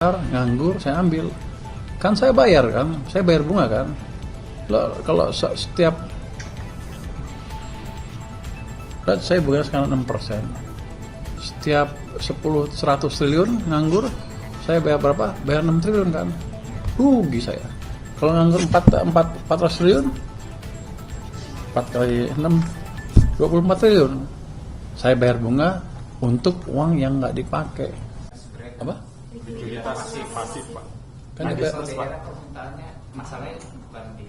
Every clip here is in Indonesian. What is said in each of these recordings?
nganggur saya ambil, kan saya bayar bunga kan. Kalau setiap saya bunga sekarang 6%, setiap 100 triliun nganggur saya bayar berapa? Bayar 6 triliun kan, rugi saya. Kalau nganggur 400 triliun 4 kali 6 24 triliun saya bayar bunga untuk uang yang nggak dipakai. Apa? Pasif Pak. Kan daerah permintaannya masalahnya bukan di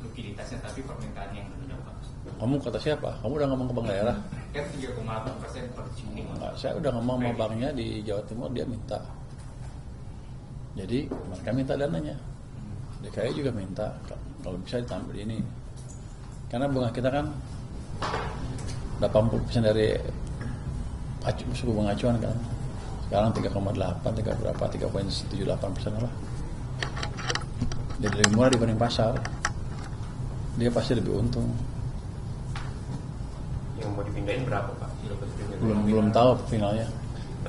likuiditasnya tapi permintaannya yang benar Pak. Kamu kata siapa? Kamu udah ngomong ke bank daerah? Kan 3,8% per Juni. Enggak, saya udah ngomong sama banknya di Jawa Timur, dia minta. Jadi mereka minta dananya. DKI juga minta kalau bisa ditambah ini. Karena bunga kita kan 80% dari suku bunga acuan kan. Sekarang 3,8, 3,78% lah. Jadi lebih murah dibanding pasar. Dia pasti lebih untung. Yang mau dipindahin berapa Pak? Belum tahu finalnya.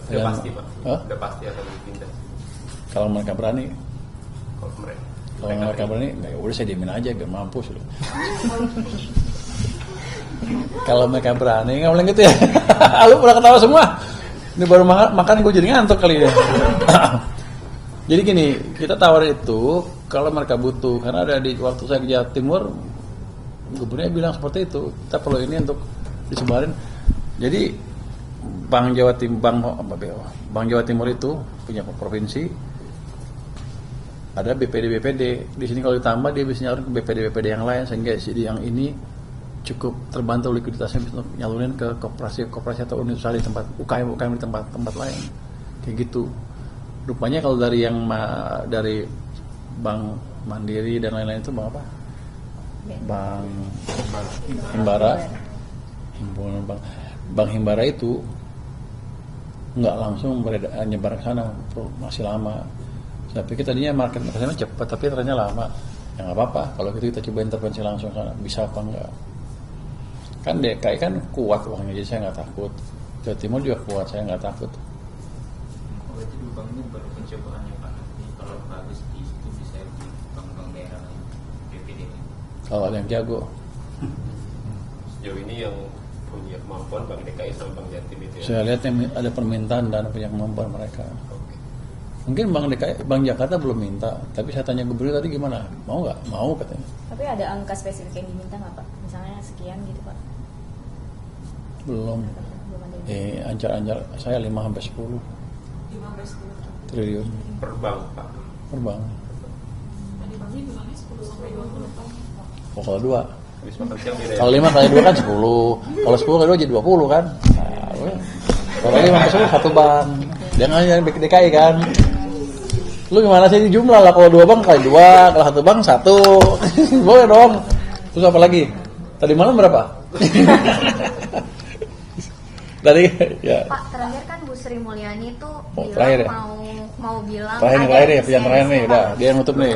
Udah pasti Pak? Hah? Udah pasti akan dipindah. Kalau mereka berani. Kalau Mereka berani, nggak, udah saya diemin aja biar mampus loh. Kalau mereka berani, nggak boleh gitu ya. Lu pernah ketawa semua. Ini baru makan gue jadi ngantuk kali ya. Jadi gini, kita tawar itu kalau mereka butuh, karena ada di waktu saya ke Jawa Timur, gubernurnya bilang seperti itu. Kita perlu ini untuk disebarin. Jadi Bank Jawa Timur itu punya provinsi, ada BPD. Di sini kalau ditambah dia bisa nyalurin ke BPD yang lain, sehingga yang ini cukup terbantu likuiditasnya untuk nyalurin ke koperasi atau unit usaha di tempat UKM di tempat lain, kayak gitu. Rupanya kalau dari Bank Mandiri dan lain-lain itu Bank apa? Bank Himbara, Bank Himbara itu nggak langsung nyebar ke sana, masih lama. Saya pikir tadinya market sana cepat, tapi ternyata lama. Ya nggak apa-apa, kalau gitu kita coba intervensi langsung sana, bisa apa enggak? Kan DKI kan kuat uangnya, jadi saya nggak takut. Jawa Timur juga kuat, saya nggak takut. Kalau itu dua bank ini baru pencobaannya Pak. Kalau bagus di situ bisa di bank-bank daerah BPD. Kalau ada yang jago. sejauh ini yang punya kemampuan Bank DKI sama Bank Jatim itu ya? Saya lihat yang ada permintaan dan punya kemampuan mereka. Oke. Mungkin Bank Jakarta belum minta, tapi saya tanya gubernur tadi gimana? Mau nggak? Mau katanya. Tapi ada angka spesifik yang diminta nggak Pak? Misalnya sekian gitu Pak? Belum. Belum ada. Ancar-ancar saya 5-10 triliun Per bank Pak? per bank. Oh, kalau 2. Habis makan siang beda ya? Kalau 5 kali 2 kan 10. Kalau 10 kali 2 jadi 20 kan. Nah, kalau 5-10 satu bank. Dia nggak DKI kan. Lu gimana sih ini jumlah lah, kalau 2 bank kali 2, kalau 1 bank 1. Boleh dong. Terus apa lagi? Tadi malam berapa? Tadi ya. Pak, terakhir kan Bu Sri Mulyani itu terakhir ya? mau bilang Terakhir ya, yang terakhir nih, udah dia yang nutup nih.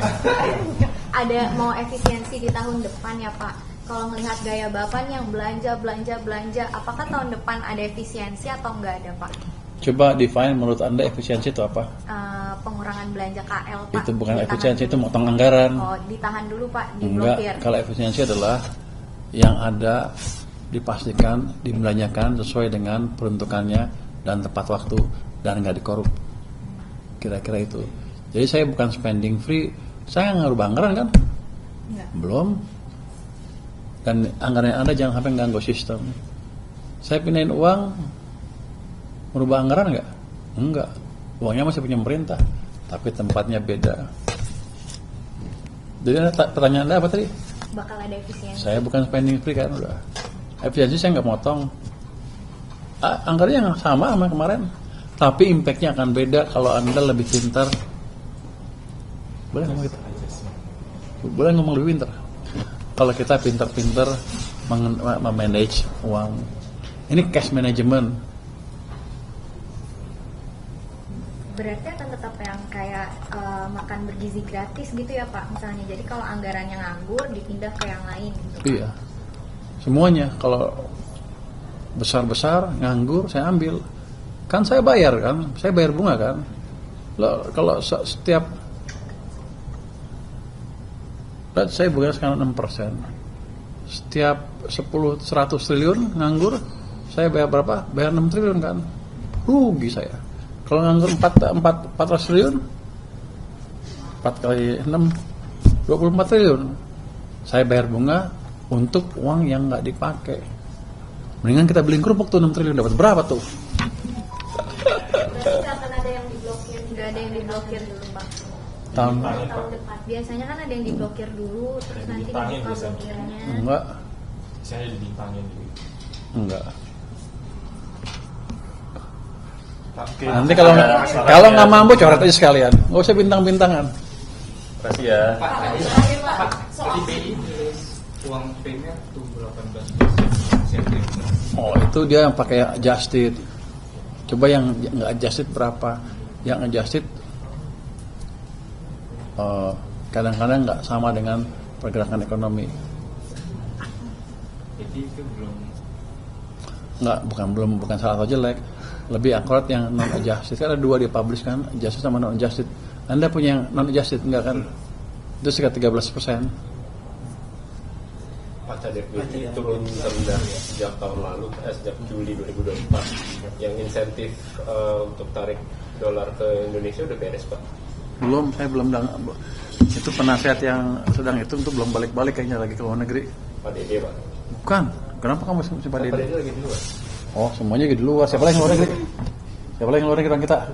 ada mau efisiensi di tahun depan ya Pak. Kalau melihat gaya Bapak yang belanja, apakah tahun depan ada efisiensi atau enggak ada Pak? Coba define menurut Anda efisiensi itu apa? Pengurangan belanja KL Pak. Itu bukan Ditahan efisiensi, dulu. itu motong anggaran. Oh, ditahan dulu Pak, Enggak, diblokir. kalau efisiensi adalah yang ada dipastikan dibelanjakan sesuai dengan peruntukannya dan tepat waktu dan nggak dikorup. Kira-kira itu. Jadi saya bukan spending free, saya nggak ngerubah anggaran kan? Enggak. Belum. Dan anggaran yang ada jangan sampai ganggu sistem. Saya pindahin uang, merubah anggaran nggak? Enggak. Uangnya masih punya pemerintah, tapi tempatnya beda. Jadi pertanyaan Anda apa tadi? Bakal ada efisiensi. Saya bukan spending free kan udah. Efisiensi saya nggak motong. Anggarannya yang sama kemarin, tapi impactnya akan beda kalau Anda lebih pintar. Boleh ngomong gitu? Boleh ngomong lebih pintar. Kalau kita pintar-pintar memanage uang, ini cash management. Berarti akan tetap yang kayak makan bergizi gratis gitu ya Pak misalnya. Jadi kalau anggarannya nganggur dipindah ke yang lain gitu. Iya. Semuanya kalau besar-besar nganggur saya ambil. Kan saya bayar bunga kan. Kalau setiap saya bunga sekarang 6%. Setiap 100 triliun nganggur, saya bayar berapa? Bayar 6 triliun kan. Rugi saya. Kalau nganggur 400 triliun, 4 kali 6, 24 triliun. Saya bayar bunga untuk uang yang nggak dipakai. Mendingan kita beliin kerupuk tuh 6 triliun, dapat berapa tuh? Berarti akan ada yang diblokir, nggak ada yang diblokir dulu Pak. Tahun Tahun depan. Biasanya kan ada yang diblokir dulu, terus nanti dibuka blokirnya. enggak, Saya dibintangin gitu. enggak. Oke. Nanti kalau nggak mampu coret aja sekalian, nggak usah bintang-bintangan. Makasih ya. Pak, Terakhir Pak, soal tadi BI nulis uang primer tumbuh 18%. Oh itu dia yang pakai adjusted. Coba yang nggak adjusted berapa? Yang adjusted kadang-kadang nggak sama dengan pergerakan ekonomi. Jadi itu belum Nggak, bukan salah atau jelek. Lebih akurat yang non adjusted. Kan ada dua dia publish kan, adjusted sama non adjusted. Anda punya yang non adjusted enggak kan? Itu sekitar 13%. Pak Cadef BI turun terendah sejak tahun lalu, sejak Juli 2024. Yang insentif untuk tarik dolar ke Indonesia udah beres Pak. Saya belum itu penasehat yang sedang itu untuk belum balik-balik kayaknya lagi ke luar negeri. Pak Dede Pak. Bukan. Kenapa kamu mesti Pak pada Dede lagi di luar. Oh, semuanya di luar. Siapa lagi yang luar negeri? Siapa lagi yang luar negeri orang kita?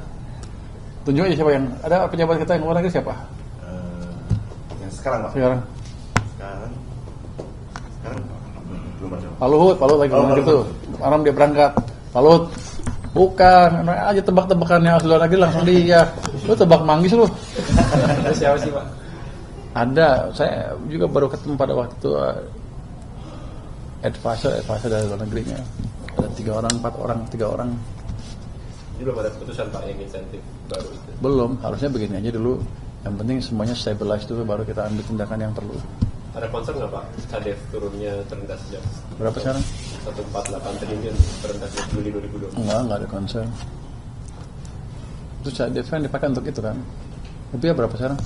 Tunjuk aja siapa yang ada pejabat kita yang luar negeri siapa? Yang sekarang Pak? Sekarang. Sekarang belum ada. Pak Luhut lagi luar negeri tuh. Malam dia berangkat. Pak Luhut. Bukan, aja tebak-tebakan yang luar negeri langsung dia. Lu tebak manggis lu. siapa sih Pak? Ada, saya juga baru ketemu pada waktu itu advisor dari luar negerinya. Ada 3 orang, 4 orang, 3 orang. Ini belum ada keputusan Pak yang insentif baru itu. Belum, harusnya begini aja dulu. Yang penting semuanya stabilize dulu, baru kita ambil tindakan yang perlu. Ada concern nggak Pak? Cadef turunnya terendah sejak Berapa sekarang? 148 triliun terendah sejak Juli 2020. Enggak ada concern. Itu CDF kan dipakai untuk itu kan. Tapi ya berapa sekarang?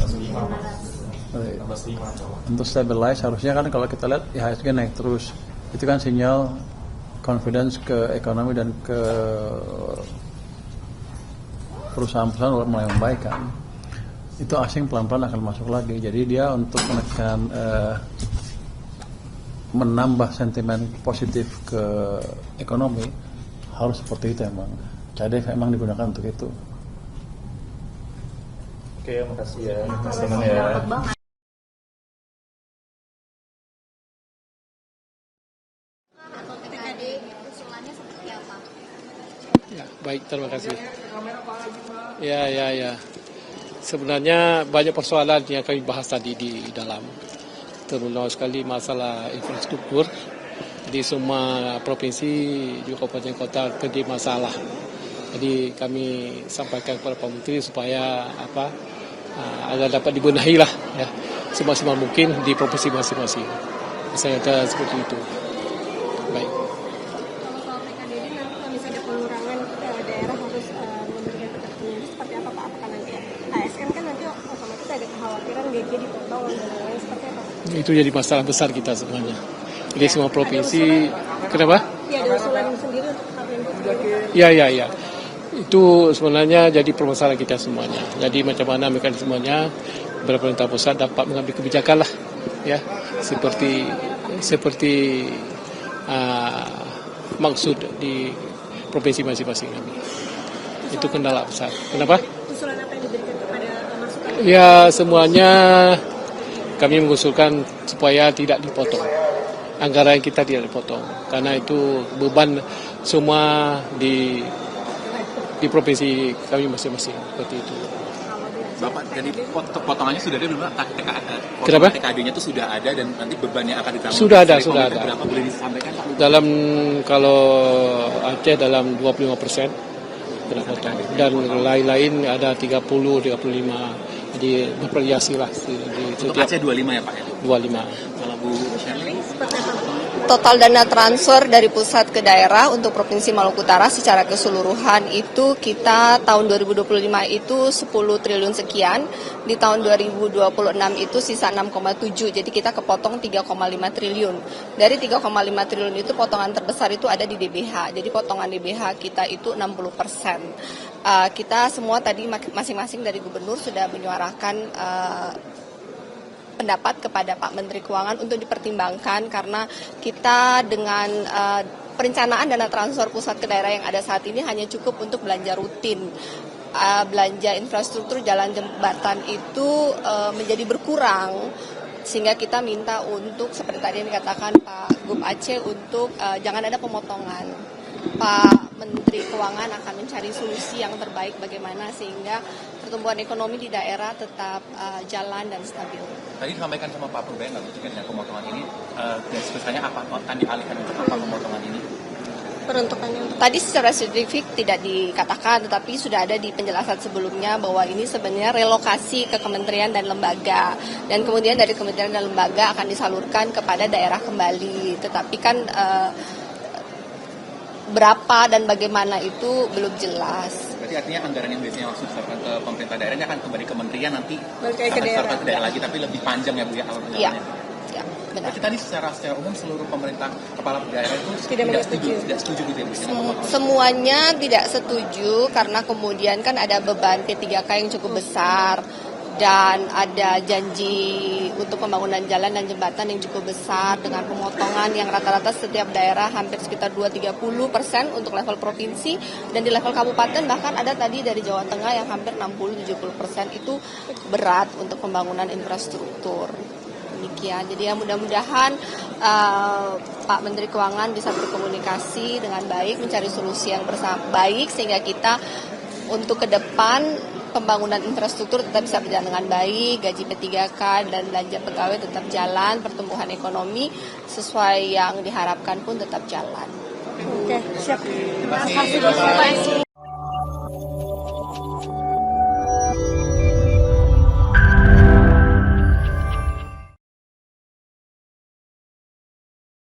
16.5 Untuk stabilize harusnya kan kalau kita lihat IHSG naik terus. Itu kan sinyal confidence ke ekonomi dan ke perusahaan-perusahaan mulai membaik kan. Itu asing pelan-pelan akan masuk lagi. Jadi dia untuk menekan menambah sentimen positif ke ekonomi harus seperti itu emang. CDF emang digunakan untuk itu. Oke, makasih ya. Teman ya. Banget. Atau TKD usulannya seperti apa? Ya, baik, terima kasih. Ya. Sebenarnya banyak persoalan yang kami bahas tadi di dalam, terutama sekali masalah infrastruktur di semua provinsi juga kabupaten kota terjadi masalah. Jadi kami sampaikan kepada Pak Menteri supaya agar dapat dibenahi lah ya semaksimal mungkin di provinsi masing-masing. Saya kata seperti itu. Baik. Kalau soal PKD nanti kalau misalnya ada pengurangan daerah harus memberikan ketertiban seperti apa Pak? Apakah nanti ASN kan nanti otomatis ada kekhawatiran gaji dipotong dan lain-lain seperti apa? Itu jadi masalah besar kita sebenarnya. Jadi semua provinsi, kenapa? Ya ada usulan sendiri untuk KPMG sendiri. Ya. Itu sebenarnya jadi permasalahan kita semuanya. Jadi macam mana mekanismenya pemerintah pusat dapat mengambil kebijakan lah, ya seperti maksud di provinsi masing-masing kami. Itu kendala besar. Kenapa? Usulan apa yang diberikan kepada masukan? Ya semuanya kami mengusulkan supaya tidak dipotong. Anggaran kita tidak dipotong karena itu beban semua di provinsi kami masing-masing seperti itu. Bapak, jadi potongannya sudah ada belum Pak? Kenapa? TKD-nya itu sudah ada dan nanti bebannya akan ditanggung. Sudah ada. Berapa boleh disampaikan Pak? Dalam kalau Aceh dalam 25% kena potong dan lain-lain ada 30, 35. Jadi bervariasi lah di Untuk Aceh 25 ya Pak? 25. Kalau Bu Shirley? Seperti apa? Total dana transfer dari pusat ke daerah untuk Provinsi Maluku Utara secara keseluruhan itu kita tahun 2025 itu 10 triliun sekian, di tahun 2026 itu sisa 6,7, jadi kita kepotong 3,5 triliun. Dari 3,5 triliun itu potongan terbesar itu ada di DBH, jadi potongan DBH kita itu 60%. Kita semua tadi masing-masing dari gubernur sudah menyuarakan pendapat kepada Pak Menteri Keuangan untuk dipertimbangkan karena kita dengan perencanaan dana transfer pusat ke daerah yang ada saat ini hanya cukup untuk belanja rutin. Belanja infrastruktur jalan jembatan itu menjadi berkurang, sehingga kita minta untuk seperti tadi yang dikatakan Pak Gub Aceh untuk jangan ada pemotongan. Pak Menteri Keuangan akan mencari solusi yang terbaik bagaimana sehingga pertumbuhan ekonomi di daerah tetap jalan dan stabil. Tadi disampaikan sama Pak Purbayan nggak dengan pemotongan ini, garis besarnya apa akan dialihkan untuk apa pemotongan ini? Peruntukannya untuk Tadi secara spesifik tidak dikatakan, tetapi sudah ada di penjelasan sebelumnya bahwa ini sebenarnya relokasi ke kementerian dan lembaga, dan kemudian dari kementerian dan lembaga akan disalurkan kepada daerah kembali. Tetapi kan berapa dan bagaimana itu belum jelas. Berarti artinya anggaran yang biasanya langsung diserahkan ke pemerintah daerah ini akan kembali ke kementerian nanti Balik ke akan daerah. diserahkan ke daerah lagi, tapi lebih panjang ya Bu ya alur Iya, jalannya. ya, benar. Berarti tadi secara umum seluruh pemerintah kepala daerah itu Tidak setuju gitu ya Bu? dengan pemotongan. Semuanya tidak setuju karena kemudian kan ada beban P3K yang cukup besar dan ada janji untuk pembangunan jalan dan jembatan yang cukup besar dengan pemotongan yang rata-rata setiap daerah hampir sekitar 2-30% untuk level provinsi, dan di level kabupaten bahkan ada tadi dari Jawa Tengah yang hampir 60-70% itu berat untuk pembangunan infrastruktur. Demikian, jadi ya mudah-mudahan Pak Menteri Keuangan bisa berkomunikasi dengan baik, mencari solusi yang baik sehingga kita untuk ke depan pembangunan infrastruktur tetap bisa berjalan dengan baik, gaji P3K dan belanja pegawai tetap jalan, pertumbuhan ekonomi sesuai yang diharapkan pun tetap jalan. Oke, siap. Terima kasih.